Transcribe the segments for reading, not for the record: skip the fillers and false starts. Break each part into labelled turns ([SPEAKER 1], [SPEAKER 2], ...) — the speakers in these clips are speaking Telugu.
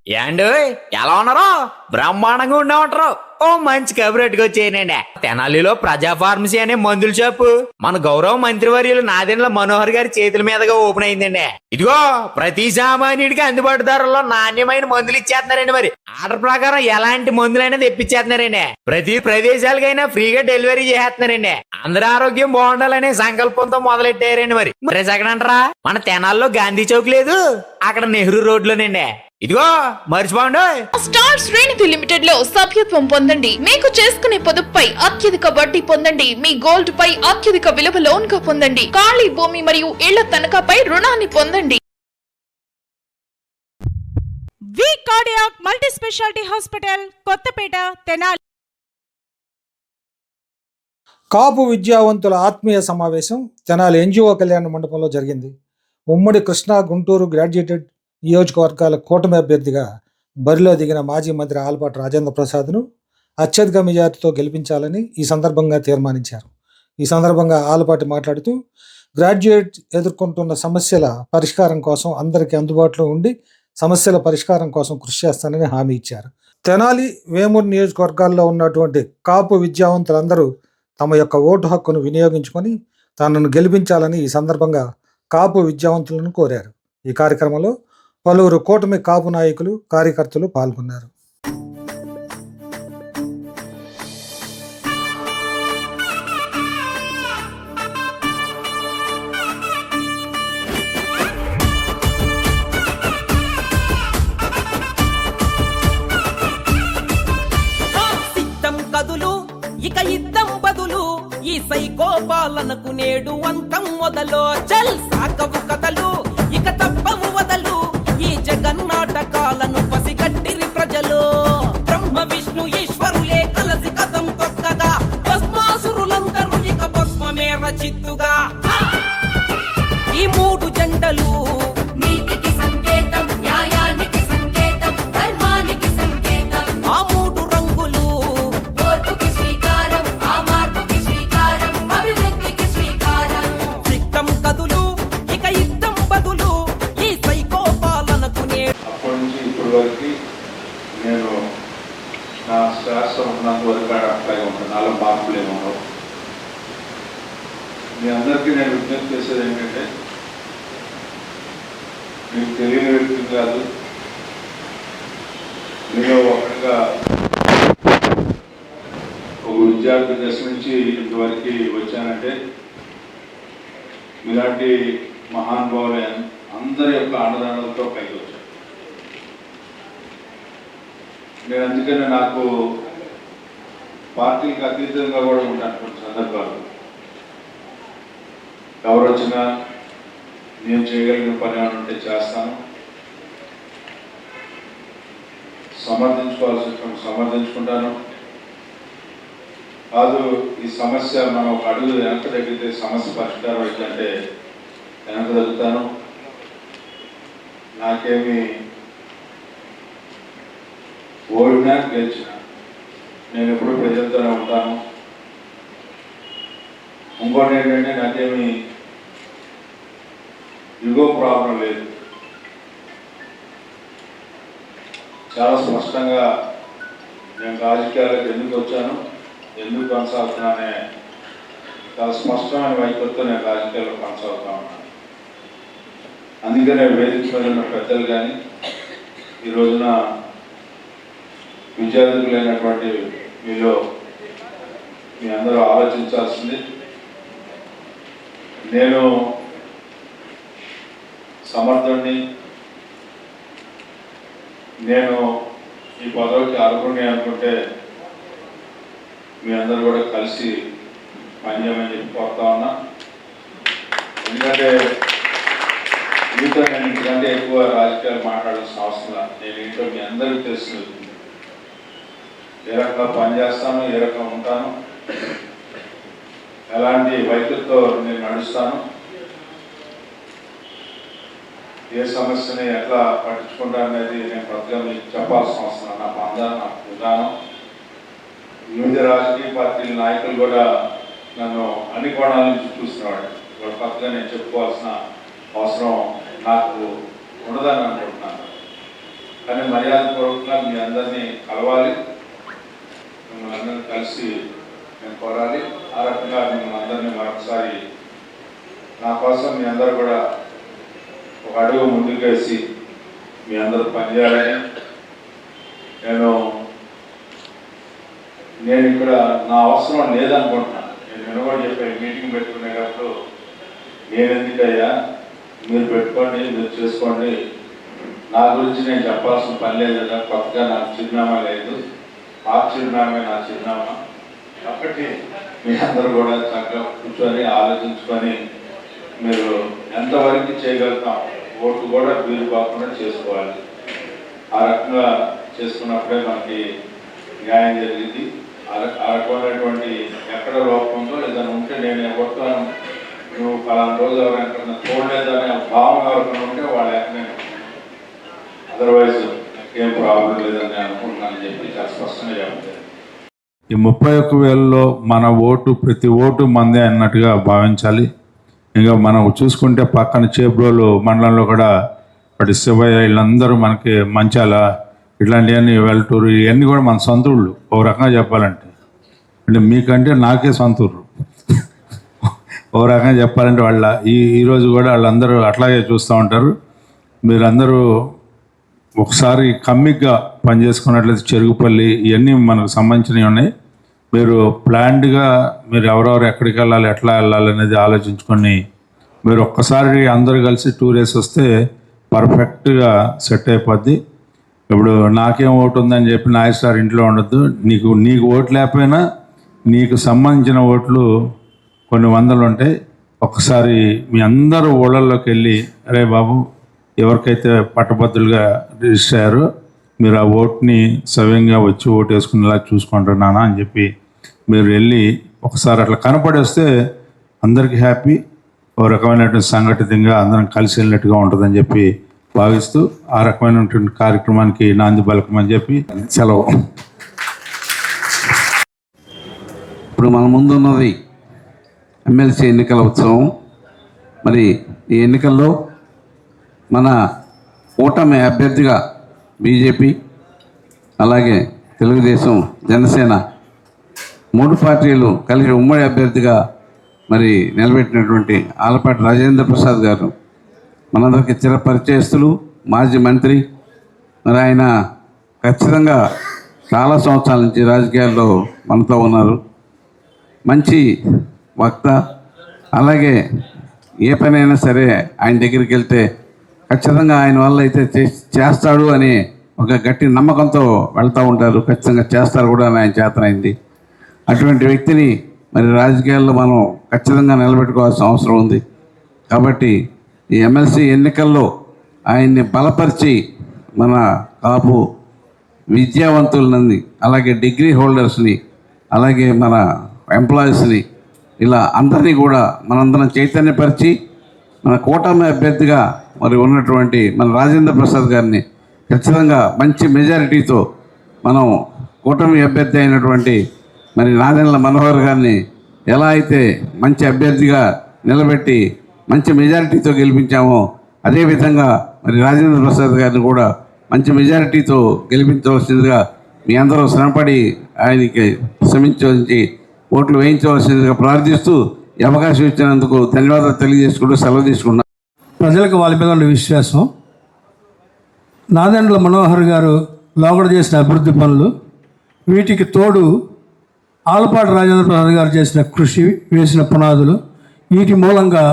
[SPEAKER 1] ఏండు ఎలా ఉన్నారో బ్రహ్మాండంగా ఉండేమంటారు. ఓ మంచి కబురెట్టుకు వచ్చేయనండి. తెనాలిలో ప్రజా ఫార్మసీ అనే మందుల షాపు మన గౌరవ మంత్రివర్యులు నాదెండ్ల మనోహర్ గారి చేతుల మీదుగా ఓపెన్ అయిందండి. ఇదిగో ప్రతి సామాన్యుడికి అందుబాటు ధరల్లో నాణ్యమైన మందులు ఇచ్చేస్తున్నారండి. మరి ఆర్డర్ ప్రకారం ఎలాంటి మందులైనా తెప్పించేస్తున్నారండి. ప్రతి ప్రదేశాలకైనా ఫ్రీగా డెలివరీ చేస్తున్నారండి. అందరి ఆరోగ్యం బాగుండాలనే సంకల్పంతో మొదలెట్టారండి. మరి సెకండ్ మన తెనాల్లో గాంధీ చౌక్ లేదు, అక్కడ నెహ్రూ రోడ్లోనండి. ఇదిగో మర్చిపోండి.
[SPEAKER 2] స్టార్ శ్రేణి లిమిటెడ్ లో సభ్యత్వం పొందండి. మీకు చేసుకునే పొదుపుపై అత్యధిక వడ్డీ పొందండి. మీ గోల్డ్ పై అత్యధిక విలువ లోన్ గా పొందండి. ఖాళీ భూమి మరియు ఇళ్ల తనఖాపై రుణాన్ని పొందండి.
[SPEAKER 3] V cardiac multi speciality hospital Kothapeta Tenali.
[SPEAKER 4] Kapu విద్యావంతుల ఆత్మీయ సమావేశం తెనాలి ఎన్జిఓ కళ్యాణ మండపంలో జరిగింది. ఉమ్మడి కృష్ణా గుంటూరు గ్రాడ్యుయేటెడ్ నియోజకవర్గాల కూటమి అభ్యర్థిగా బరిలో దిగిన మాజీ మంత్రి ఆలపాటి రాజేంద్ర ప్రసాద్ను అత్యధిక మెజార్టీతో గెలిపించాలని ఈ సందర్భంగా తీర్మానించారు. ఈ సందర్భంగా ఆలపాటి మాట్లాడుతూ గ్రాడ్యుయేట్ ఎదుర్కొంటున్న సమస్యల పరిష్కారం కోసం అందరికీ అందుబాటులో ఉండి సమస్యల పరిష్కారం కోసం కృషి చేస్తానని హామీ ఇచ్చారు. తెనాలి వేమూరు నియోజకవర్గాల్లో ఉన్నటువంటి కాపు విద్యావంతులందరూ తమ యొక్క ఓటు హక్కును వినియోగించుకొని తనను గెలిపించాలని ఈ సందర్భంగా కాపు విద్యావంతులను కోరారు. ఈ కార్యక్రమంలో పలువురు కూటమి కాపు నాయకులు కార్యకర్తలు పాల్గొన్నారు.
[SPEAKER 5] ఇక యుద్ధం బదులు ఈ సైకో పాలనకు నేడు అంతం మొదలు. చల్ సాకవు కథలు ఇక తప్పవు వదలు. ఈ జగన్నాటకాలను పసిగట్టిరి ప్రజలు. బ్రహ్మ విష్ణు ఈశ్వరులే కలసి కథం తొక్కగా భస్మాసురులందరూ ఇక భస్మమే రచిత్తుగా. ఈ మూడు జెండలు నీతికి సంకేతం, న్యాయానికి సంకేతం, ధర్మానికి సంకేతం. ఆ మూడు రంగులు ఓటుకి శ్రీకారం, ఆ మార్పుకి శ్రీకారం, అభివృద్ధికి శ్రీకారం. సిద్ధం కదులు ఇక యుద్ధం బదులు ఈ సైకో పాలనకు
[SPEAKER 6] అప్పటి నుంచి ఇప్పటి వరకు నేను నా శ్వాస ఉన్నంత వరకు అట్లాగే ఉంటాను. నాలో మార్పులు ఏమన్నావు. మీ అందరికీ నేను విజ్ఞప్తి చేసేది ఏంటంటే, మీకు తెలియని వ్యక్తి కాదు, నేను ఒకటిగా ఒక విద్యార్థి దశ నుంచి ఇంతవరకు వచ్చానంటే ఇలాంటి మహానుభావులు అందరి యొక్క అన్నదానాలతో పైకి వచ్చాను. నేను అందుకనే నాకు పార్టీకి అతీతంగా కూడా ఉంటాను. కొన్ని సందర్భాలు ఎవరు వచ్చినా నేను చేయగలిగిన పని ఏమైనా ఉంటే చేస్తాను. సమర్థించుకోవాల్సి సమర్థించుకుంటాను. కాదు ఈ సమస్య మనం ఒక అడుగు వెనక తగ్గితే సమస్య పరిష్కారం అవుతుందంటే వెనక తగ్గుతాను. నాకేమి ఓడినా గెలిచిన నేను ఎప్పుడు ప్రజలతోనే ఉంటాను. ఇంకోటి ఏంటంటే నాకేమి ఇగో ప్రాబ్లం లేదు. చాలా స్పష్టంగా నేను రాజకీయాలకు ఎందుకు వచ్చాను, ఎందుకు కొనసాగుతున్నానే చాలా స్పష్టమైన వైఖరితో నేను రాజకీయాల్లో కొనసాగుతా ఉన్నాను. అందుకనే వేదిక మీద ఉన్న పెద్దలు కానీ ఈ రోజున విద్యార్థులైనటువంటి మీలో మీ అందరూ ఆలోచించాల్సింది, నేను సమర్థుడిని, నేను ఈ పదవికి అర్హుడిని అనుకుంటే మీ అందరూ కూడా కలిసి పనిచేయమని చెప్పి కోరుతా ఉన్నా. ఎందుకంటే మీతో నేను ఇంతకంటే ఎక్కువ రాజకీయాలు మాట్లాడాల్సిన అవసరం నేను ఇంట్లో మీ అందరికీ తెలుస్తుంది ఏ రకంగా పనిచేస్తాను, ఏ రకంగా ఉంటాను, ఎలాంటి వైద్యులతో నేను నడుస్తాను, ఏ సమస్యని ఎట్లా పట్టించుకుంటాను అనేది నేను కొత్తగా మీకు చెప్పాల్సిన అవసరం. నా బంధాన్ని, నా విధానం వివిధ రాజకీయ పార్టీల నాయకులు కూడా నన్ను అన్ని కోణాల నుంచి చూసినవాడు. వాళ్ళు కొత్తగా నేను చెప్పుకోవాల్సిన అవసరం నాకు ఉండదని అనుకుంటున్నాను. కానీ మర్యాదపూర్వకంగా మీ అందరినీ కలవాలి, మిమ్మల్ని అందరినీ కలిసి నేను కోరాలి. ఆ రకంగా మిమ్మల్ని అందరినీ మరొకసారి నా కోసం మీ అందరూ కూడా ఒక అడుగు ముందుకు వేసి మీ అందరూ పనిచేయాలని నేను ఇక్కడ నా అవసరం లేదనుకుంటున్నాను. నేను కూడా చెప్పాను, మీటింగ్ పెట్టుకునేటప్పుడు నేను ఎందుకయ్యా, మీరు పెట్టుకోండి, మీరు చేసుకోండి, నా గురించి నేను చెప్పాల్సిన పని లేదు కదా, కొత్తగా నాకు చిరునామా లేదు, ఆ చిరునామే నా చిరునామా. కాబట్టి మీ అందరూ కూడా చక్కగా కూర్చొని ఆలోచించుకొని మీరు ఎంతవరకు చేయగలుగుతాం, ఓటు కూడా వీలు కాకుండా చేసుకోవాలి. ఆ రకంగా చేసుకున్నప్పుడే మనకి న్యాయం జరిగింది. ఆ రకమైనటువంటి ఎక్కడ లోపం ఉందో ఏదైనా ఉంటే నేను ఎవరితోనూ నువ్వు పలానా రోజు ఎవరైనా చూడలేదనే భావన ఎవరికైనా ఉంటే వాళ్ళ నేను అదర్వైజ్ ఏం ప్రాబ్లం లేదని అనుకుంటున్నానని చెప్పి చాలా స్పష్టంగా చెప్తాను.
[SPEAKER 7] ఈ 31,000లో మన ఓటు, ప్రతి ఓటు మందే అన్నట్టుగా భావించాలి. ఇంకా మనం చూసుకుంటే పక్కన చేబ్రోలు మండలంలో కూడా వాటి శివయ్య వీళ్ళందరూ మనకి మంచాల ఇట్లాంటివన్నీ వెల్టూరు ఇవన్నీ కూడా మన సొంత ఊళ్ళు. ఓ రకంగా చెప్పాలంటే అంటే మీకంటే నాకే సొంత ఊరు. ఓ రకంగా చెప్పాలంటే ఈరోజు కూడా వాళ్ళందరూ అట్లాగే చూస్తూ ఉంటారు. మీరందరూ ఒకసారి కమ్మిగా పనిచేసుకున్నట్లయితే చెరుగుపల్లి ఇవన్నీ మనకు సంబంధించినవి ఉన్నాయి. మీరు ప్లాన్డ్గా మీరు ఎవరెవరు ఎక్కడికి వెళ్ళాలి, ఎట్లా వెళ్ళాలి అనేది ఆలోచించుకొని మీరు ఒక్కసారి అందరూ కలిసి టూర్ వేసి వస్తే పర్ఫెక్ట్గా సెట్ అయిపోద్ది. ఇప్పుడు నాకేం ఓటు ఉందని చెప్పి నాయసారి ఇంట్లో ఉండొద్దు. నీకు ఓటు లేకపోయినా నీకు సంబంధించిన ఓట్లు కొన్ని వందలు ఉంటాయి. ఒక్కసారి మీ అందరూ ఊళ్ళల్లోకి వెళ్ళి, అరే బాబు ఎవరికైతే పట్టభద్రులుగా రిజిస్టర్ అయ్యారో మీరు ఆ ఓటుని సవ్యంగా వచ్చి ఓటు వేసుకునేలా చూసుకుంటారు నాన్న అని చెప్పి మీరు వెళ్ళి ఒకసారి అట్లా కనపడి వస్తే అందరికీ హ్యాపీ, ఓ రకమైనటువంటి సంఘటితంగా అందరం కలిసి వెళ్ళినట్టుగా ఉంటుందని చెప్పి భావిస్తూ ఆ రకమైనటువంటి కార్యక్రమానికి నాంది పలకమని చెప్పి సెలవు.
[SPEAKER 8] ఇప్పుడు మన ముందున్నది ఎమ్మెల్సీ ఎన్నికల ఉత్సవం. మరి ఈ ఎన్నికల్లో మన కూటమి అభ్యర్థిగా బీజేపీ, అలాగే తెలుగుదేశం, జనసేన 3 పార్టీలు కలిసి ఉమ్మడి అభ్యర్థిగా మరి నిలబెట్టినటువంటి ఆలపాటి రాజేంద్ర ప్రసాద్ గారు మనందరికీ చిరపరిచయస్తులు, మాజీ మంత్రి. మరి ఆయన ఖచ్చితంగా చాలా సంవత్సరాల నుంచి రాజకీయాల్లో మనతో ఉన్నారు. మంచి వక్త, అలాగే ఏ పనైనా సరే ఆయన దగ్గరికి వెళ్తే ఖచ్చితంగా ఆయన వల్ల అయితే చేస్తాడు అని ఒక గట్టి నమ్మకంతో వెళ్తూ ఉంటారు. ఖచ్చితంగా చేస్తారు కూడా అని ఆయన చేతనైంది. అటువంటి వ్యక్తిని మరి రాజకీయాల్లో మనం ఖచ్చితంగా నిలబెట్టుకోవాల్సిన అవసరం ఉంది. కాబట్టి ఈ ఎమ్మెల్సీ ఎన్నికల్లో ఆయన్ని బలపరిచి మన కాపు విద్యావంతులని, అలాగే డిగ్రీ హోల్డర్స్ని, అలాగే మన ఎంప్లాయీస్ని, ఇలా అందరినీ కూడా మనందరం చైతన్యపరిచి మన కూటమి అభ్యర్థిగా మరి ఉన్నటువంటి మన రాజేంద్ర ప్రసాద్ గారిని ఖచ్చితంగా మంచి మెజారిటీతో మనం కూటమి అభ్యర్థి అయినటువంటి మరి నాదెండ్ల మనోహర్ గారిని ఎలా అయితే మంచి అభ్యర్థిగా నిలబెట్టి మంచి మెజారిటీతో గెలిపించామో అదేవిధంగా మరి రాజేంద్ర ప్రసాద్ గారిని కూడా మంచి మెజారిటీతో గెలిపించవలసిందిగా మీ అందరూ శ్రమపడి ఆయనకి శ్రమించి ఓట్లు వేయించవలసిందిగా ప్రార్థిస్తూ ఈ అవకాశం ఇచ్చినందుకు ధన్యవాదాలు తెలియజేసుకుంటూ సెలవు తీసుకున్నాను.
[SPEAKER 9] ప్రజలకు వాళ్ళ మీద ఉన్న విశ్వాసం, నాదెండ్ల మనోహర్ గారు లోగడ చేసిన అభివృద్ధి పనులు, వీటికి తోడు ఆలపాటి రాజేంద్ర ప్రసాద్ గారు చేసిన కృషి, వేసిన పునాదులు, వీటి మూలంగా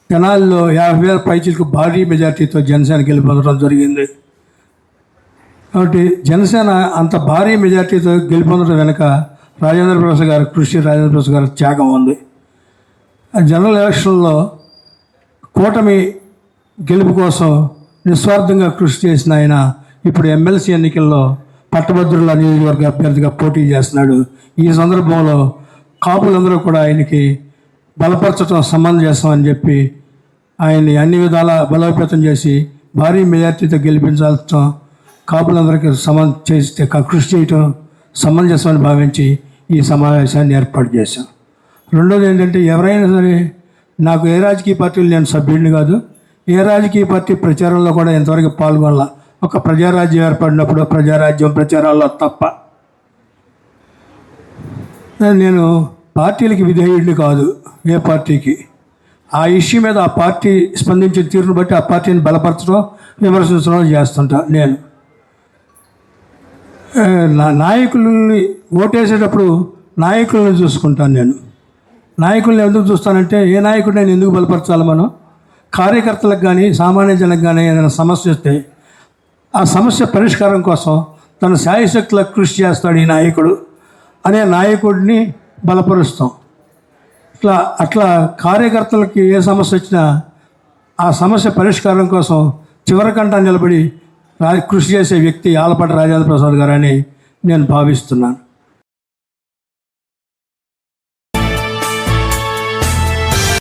[SPEAKER 9] తెనాలిలో 50,000 పైచీలకు భారీ మెజార్టీతో జనసేన గెలుపొందడం జరిగింది. కాబట్టి జనసేన అంత భారీ మెజార్టీతో గెలుపొందడం వెనుక రాజేంద్ర ప్రసాద్ గారి కృషి, రాజేంద్ర ప్రసాద్ గారి త్యాగం ఉంది. జనరల్ ఎలక్షన్లో కూటమి గెలుపు కోసం నిస్వార్థంగా కృషి చేసిన ఆయన ఇప్పుడు ఎమ్మెల్సీ ఎన్నికల్లో పట్టభద్రుల నియోజకవర్గ అభ్యర్థిగా పోటీ చేస్తున్నాడు. ఈ సందర్భంలో కాపులందరూ కూడా ఆయనకి బలపరచడం సమంజసం చెప్పి ఆయన్ని అన్ని విధాలా బలోపేతం చేసి భారీ మెజార్టీతో గెలిపించాల్సిన కాపులందరికీ కృషి చేయటం సమంజసమని భావించి ఈ సమావేశాన్ని ఏర్పాటు చేశాం. రెండోది ఏంటంటే, ఎవరైనా సరే నాకు ఏ రాజకీయ పార్టీలు నేను సభ్యుడిని కాదు, ఏ రాజకీయ పార్టీ ప్రచారంలో కూడా ఇంతవరకు పాల్గొనాల. ఒక ప్రజారాజ్యం ఏర్పడినప్పుడు ప్రజారాజ్యం ప్రచారాల్లో తప్ప. నేను పార్టీలకి విధేయుడిని కాదు, ఏ పార్టీకి. ఆ ఇష్యూ మీద ఆ పార్టీ స్పందించిన తీరును బట్టి ఆ పార్టీని బలపరచడం, విమర్శించడం చేస్తుంటా. నేను నాయకులని ఓటేసేటప్పుడు నాయకులను చూసుకుంటాను. నేను నాయకుల్ని ఎందుకు చూస్తానంటే, ఏ నాయకుడు నేను ఎందుకు బలపరచాలి? మనం కార్యకర్తలకు కానీ సామాన్య జనకు కానీ ఏదైనా సమస్య వస్తే ఆ సమస్య పరిష్కారం కోసం తన శాయశక్తులకు కృషి చేస్తాడు ఈ నాయకుడు అనే నాయకుడిని బలపరుస్తాం. అట్లా కార్యకర్తలకి ఏ సమస్య వచ్చినా ఆ సమస్య పరిష్కారం కోసం చివరికంటా నిలబడి కృషి చేసే వ్యక్తి ఆలపాటి రాజేంద్ర ప్రసాద్ గారని నేను భావిస్తున్నాను.